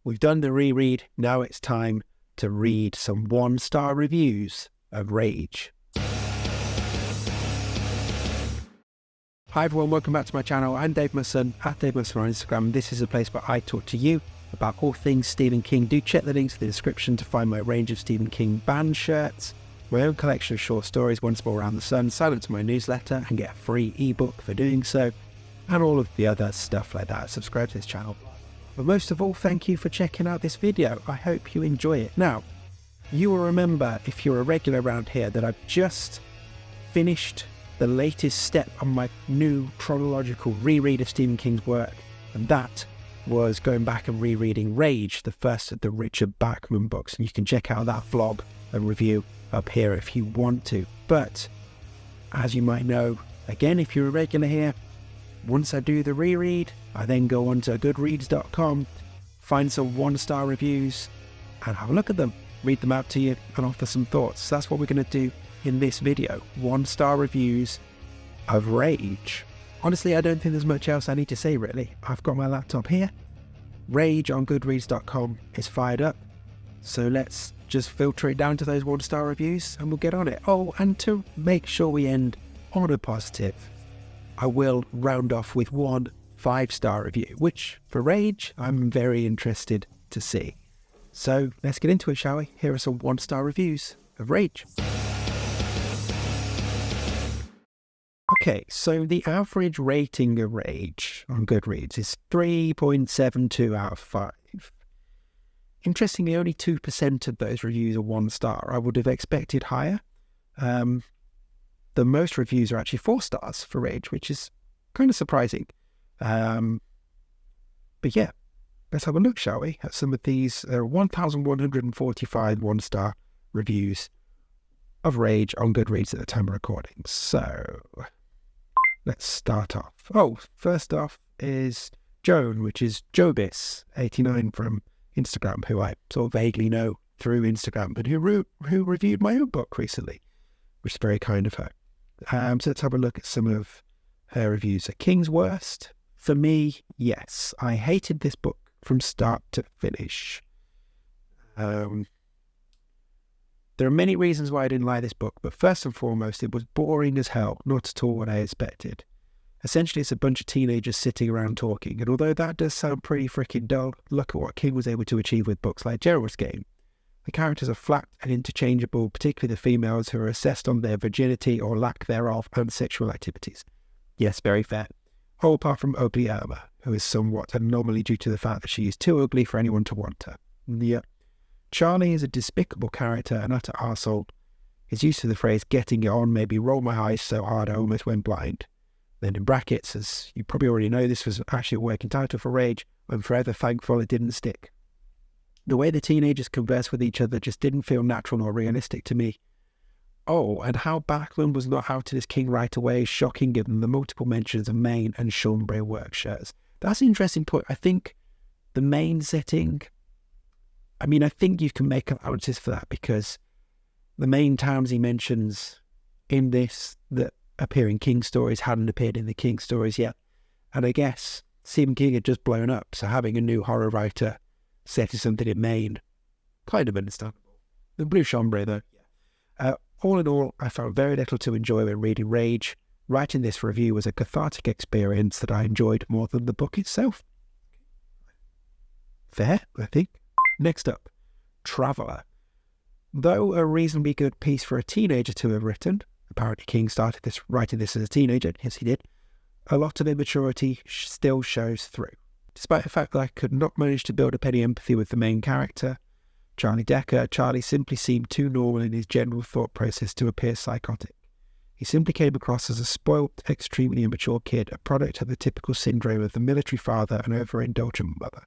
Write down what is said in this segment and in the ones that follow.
we've done the reread. Now it's time to read some 1-star reviews of Rage. Hi everyone, welcome back to my channel. I'm Dave Musson, at Dave Musson on Instagram. This is a place where I talk to you about all things Stephen King. Do check the links in the description to find my range of Stephen King band shirts, my own collection of short stories, Once More Around the Sun, sign up to my newsletter and get a free ebook for doing so, and all of the other stuff like that. Subscribe to this channel. But most of all, thank you for checking out this video. I hope you enjoy it. Now, you will remember, if you're a regular around here, that I've just finished the latest step on my new chronological reread of Stephen King's work, and that was going back and rereading Rage, the first of the Richard Bachman books. And you can check out that vlog and review up here if you want to. But as you might know, again, if you're a regular here, once I do the reread, I then go on to Goodreads.com, find some 1-star reviews and have a look at them, read them out to you and offer some thoughts. So that's what we're going to do in this video, 1-star reviews of Rage. Honestly, I don't think there's much else I need to say really. I've got my laptop here. Rage on Goodreads.com is fired up. So let's just filter it down to those 1-star reviews and we'll get on it. Oh, and to make sure we end on a positive, I will round off with one 5-star review, which for Rage, I'm very interested to see. So let's get into it, shall we? Here are some 1-star reviews of Rage. Okay, so the average rating of Rage on Goodreads is 3.72 out of 5. Interestingly, only 2% of those reviews are 1-star. I would have expected higher. The most reviews are actually 4 stars for Rage, which is kind of surprising. But yeah, let's have a look, shall we, at some of these. There are 1,145 1-star reviews of Rage on Goodreads at the time of recording. So let's start off. Oh, first off is Joan, which is Jobis89 from Instagram, who I sort of vaguely know through Instagram, but who reviewed my own book recently, which is very kind of her. So let's have a look at some of her reviews. At King's Worst, for me, yes, I hated this book from start to finish. There are many reasons why I didn't like this book, but first and foremost, it was boring as hell, not at all what I expected. Essentially, it's a bunch of teenagers sitting around talking, and although that does sound pretty freaking dull, look at what King was able to achieve with books like Gerald's Game. The characters are flat and interchangeable, particularly the females who are assessed on their virginity or lack thereof and sexual activities. Yes, very fair. All apart from Ugly Irma, who is somewhat an anomaly due to the fact that she is too ugly for anyone to want her. Yeah. Charlie is a despicable character, an utter arsehole. His use of the phrase getting it on made me roll my eyes so hard I almost went blind. Then in brackets, as you probably already know, this was actually a working title for Rage. I'm forever thankful it didn't stick. The way the teenagers converse with each other just didn't feel natural or realistic to me. Oh, and how Bachman was not outed as King right away is shocking given the multiple mentions of Maine and Chambray work shirts. That's an interesting point. I think the Maine setting, I think you can make allowances for that because the main towns he mentions in this that appear in King stories hadn't appeared in the King stories yet. And I guess Stephen King had just blown up, so having a new horror writer set in something in Maine, kind of understandable. The Blue Chambray, though. All in all, I found very little to enjoy when reading Rage. Writing this review was a cathartic experience that I enjoyed more than the book itself. Fair, I think. Next up, Traveller. Though a reasonably good piece for a teenager to have written, apparently King started writing this as a teenager, yes he did, a lot of immaturity still shows through. Despite the fact that I could not manage to build up any empathy with the main character, Charlie Decker, Charlie simply seemed too normal in his general thought process to appear psychotic. He simply came across as a spoilt, extremely immature kid, a product of the typical syndrome of the military father and overindulgent mother.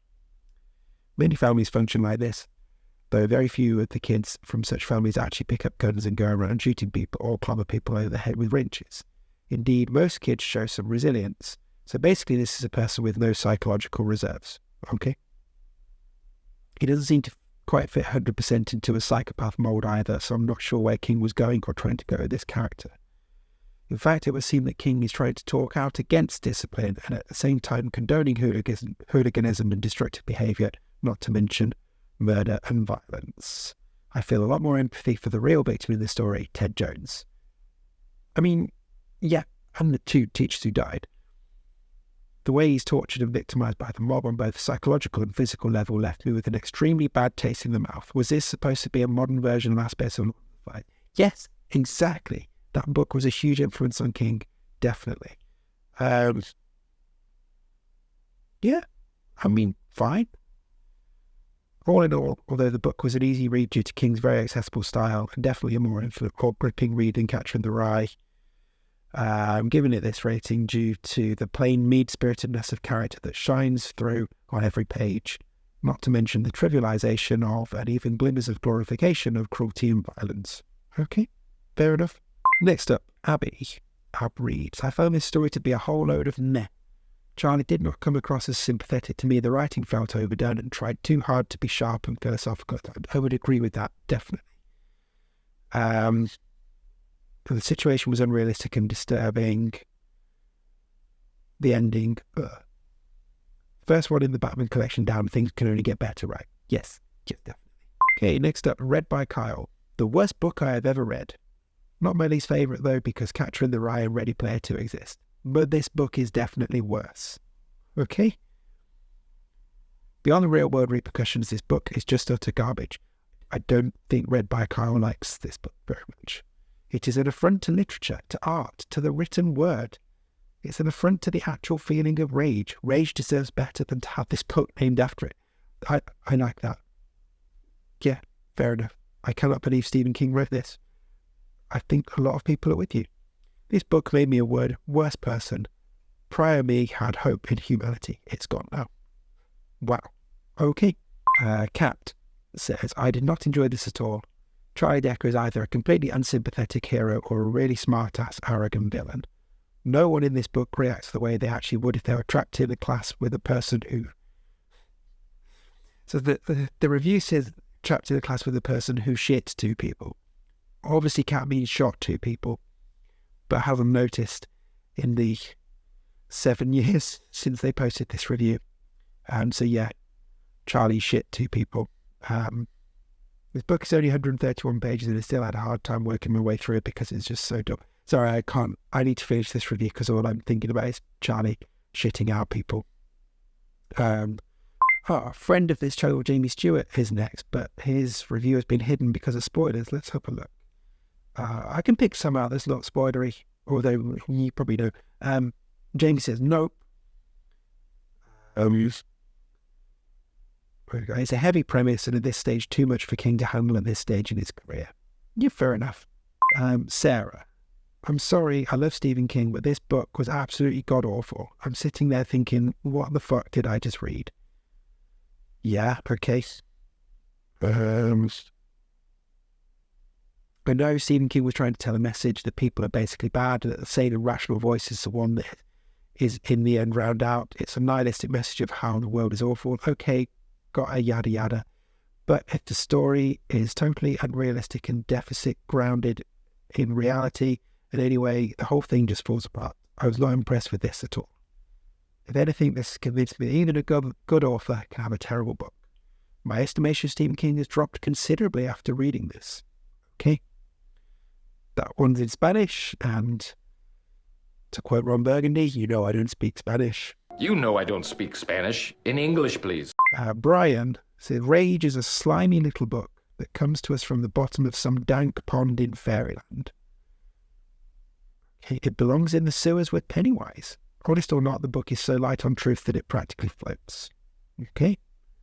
Many families function like this, though very few of the kids from such families actually pick up guns and go around shooting people or clobber people over the head with wrenches. Indeed, most kids show some resilience. So basically this is a person with no psychological reserves. Okay? He doesn't seem to quite fit 100% into a psychopath mold either, so I'm not sure where King was going or trying to go with this character. In fact, it would seem that King is trying to talk out against discipline and at the same time condoning hooliganism and destructive behaviour not to mention murder and violence. I feel a lot more empathy for the real victim in the story, Ted Jones. I mean, yeah, and the 2 teachers who died. The way he's tortured and victimized by the mob on both psychological and physical level left me with an extremely bad taste in the mouth. Was this supposed to be a modern version of Aspects of Life? Yes, exactly. That book was a huge influence on King, definitely. Yeah, I mean, fine. All in all, although the book was an easy read due to King's very accessible style and definitely a more gripping read than Catcher in the Rye, I'm giving it this rating due to the plain mean-spiritedness of character that shines through on every page, not to mention the trivialization of and even glimmers of glorification of cruelty and violence. Okay, fair enough. Next up, Abby. Ab reads, I found this story to be a whole load of meh. Charlie did not come across as sympathetic to me. The writing felt overdone and tried too hard to be sharp and philosophical. I would agree with that, definitely. The situation was unrealistic and disturbing. The ending. First one in the Batman collection down, things can only get better, right? Yes, definitely. Okay, next up, read by Kyle. The worst book I have ever read. Not my least favourite though, because Catcher in the Rye and Ready Player 2 exist. But this book is definitely worse. Okay? Beyond the real world repercussions, this book is just utter garbage. I don't think Read by Kyle likes this book very much. It is an affront to literature, to art, to the written word. It's an affront to the actual feeling of rage. Rage deserves better than to have this book named after it. I like that. Yeah, fair enough. I cannot believe Stephen King wrote this. I think a lot of people are with you. This book made me a worse person. Prior me had hope in humanity. It's gone now. Wow. Okay. Cat says, I did not enjoy this at all. Charlie Decker is either a completely unsympathetic hero or a really smart-ass, arrogant villain. No one in this book reacts the way they actually would if they were trapped in a class with a person who... So the review says trapped in a class with a person who shit 2 people. Obviously Cat means shot 2 people, but I haven't noticed in the 7 years since they posted this review. So yeah, Charlie shit 2 people. This book is only 131 pages and I still had a hard time working my way through it because it's just so dumb. Sorry, I need to finish this review because all I'm thinking about is Charlie shitting out people. A friend of this channel, Jamie Stewart, is next, but his review has been hidden because of spoilers. Let's have a look. I can pick some out that's not spoilery, although you probably know. Jamie says, nope. It's a heavy premise and at this stage too much for King to handle at this stage in his career. Yeah, fair enough. Sarah, I'm sorry, I love Stephen King, but this book was absolutely god-awful. I'm sitting there thinking, what the fuck did I just read? Yeah, okay. I know Stephen King was trying to tell a message that people are basically bad, and that the sane and rational voice is the one that is in the end drowned out. It's a nihilistic message of how the world is awful. Okay, got a yada yada. But if the story is totally unrealistic and deficit grounded in reality, and anyway, the whole thing just falls apart. I was not impressed with this at all. If anything, this convinced me that even a good author can have a terrible book. My estimation of Stephen King has dropped considerably after reading this. Okay. That one's in Spanish, and to quote Ron Burgundy, you know I don't speak Spanish. You know I don't speak Spanish. In English, please. Brian says, Rage is a slimy little book that comes to us from the bottom of some dank pond in fairyland. Okay, it belongs in the sewers with Pennywise. Honest or not, the book is so light on truth that it practically floats. Okay?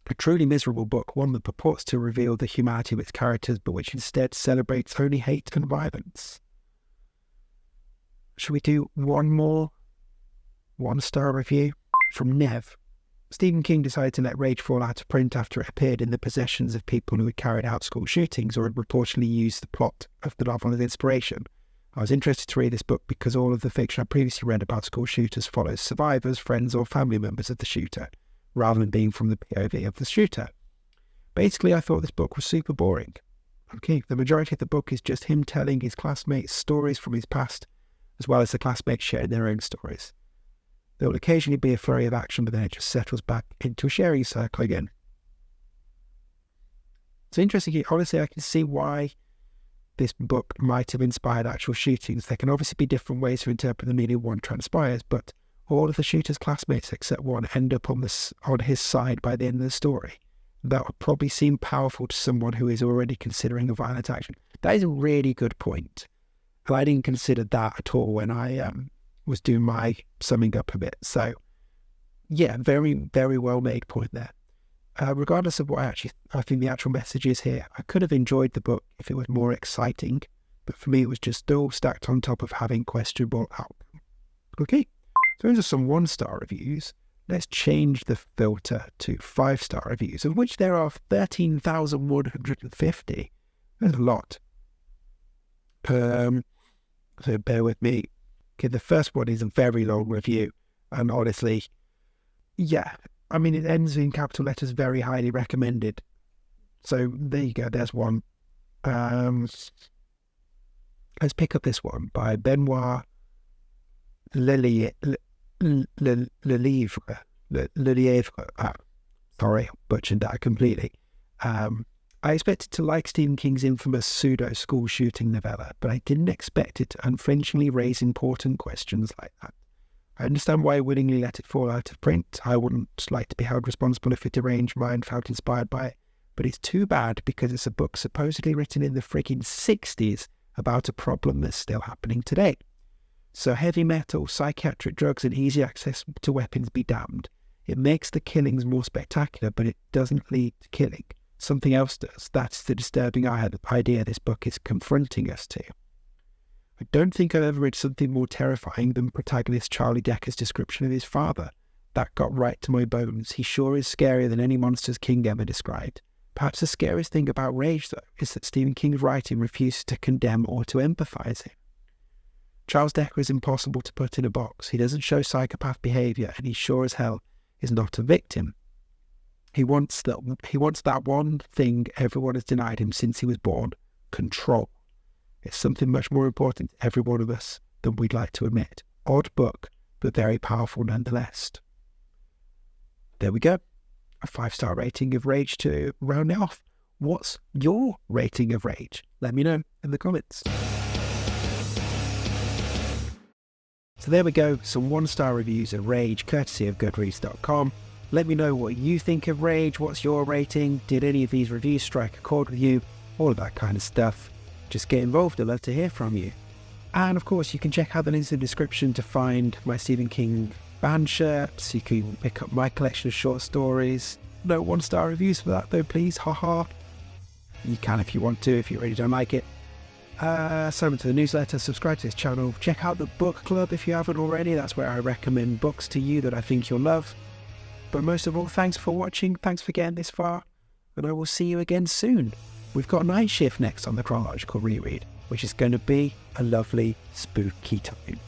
A truly miserable book, one that purports to reveal the humanity of its characters, but which instead celebrates only hate and violence. Shall we do one more 1-star review? From Nev. Stephen King decided to let Rage fall out of print after it appeared in the possessions of people who had carried out school shootings or had reportedly used the plot of the novel as inspiration. I was interested to read this book because all of the fiction I previously read about school shooters follows survivors, friends or family members of the shooter, rather than being from the POV of the shooter. Basically, I thought this book was super boring. Okay, the majority of the book is just him telling his classmates stories from his past, as well as the classmates sharing their own stories. There will occasionally be a flurry of action, but then it just settles back into a sharing circle again. So interestingly, honestly, I can see why this book might have inspired actual shootings. There can obviously be different ways to interpret the meaning one transpires, but all of the shooter's classmates except one end up on his side by the end of the story. That would probably seem powerful to someone who is already considering a violent action. That is a really good point. And I didn't consider that at all when I was doing my summing up of it. So, yeah, very, very well made point there. Regardless of what I think the actual message is here, I could have enjoyed the book if it was more exciting, but for me it was just all stacked on top of having questionable outcome. Okay, so those are some 1-star reviews. Let's change the filter to 5-star reviews, of which there are 13,150. That's a lot. So bear with me. Okay, the first one is a very long review, and honestly, yeah, I mean, it ends in capital letters, very highly recommended. So there you go, there's one. Let's pick up this one by Benoit Lelievre. Sorry, butchered that completely. I expected to like Stephen King's infamous pseudo-school shooting novella, but I didn't expect it to unflinchingly raise important questions like that. I understand why I willingly let it fall out of print. I wouldn't like to be held responsible if a deranged mind felt inspired by it, but it's too bad because it's a book supposedly written in the friggin' 60s about a problem that's still happening today. So heavy metal, psychiatric drugs and easy access to weapons be damned. It makes the killings more spectacular, but it doesn't lead to killing. Something else does. That's the disturbing idea this book is confronting us to. I don't think I've ever read something more terrifying than protagonist Charlie Decker's description of his father. That got right to my bones. He sure is scarier than any monsters King ever described. Perhaps the scariest thing about Rage, though, is that Stephen King's writing refuses to condemn or to empathise him. Charles Decker is impossible to put in a box. He doesn't show psychopath behaviour, and he sure as hell is not a victim. He wants that one thing everyone has denied him since he was born: control. It's something much more important to every one of us than we'd like to admit. Odd book, but very powerful nonetheless. There we go. A 5-star rating of Rage to round it off. What's your rating of Rage? Let me know in the comments. So there we go, some 1-star reviews of Rage, courtesy of Goodreads.com. Let me know what you think of Rage. What's your rating? Did any of these reviews strike a chord with you? All of that kind of stuff. Just get involved. I'd love to hear from you. And of course, you can check out the links in the description to find my Stephen King band shirts. You can pick up my collection of short stories. No 1-star reviews for that though, please. Haha. You can if you want to, if you really don't like it. Sign up to the newsletter, subscribe to this channel, check out the book club if you haven't already. That's where I recommend books to you that I think you'll love. But most of all, thanks for watching, thanks for getting this far, and I will see you again soon. We've got Night Shift next on the chronological reread, which is going to be a lovely, spooky time.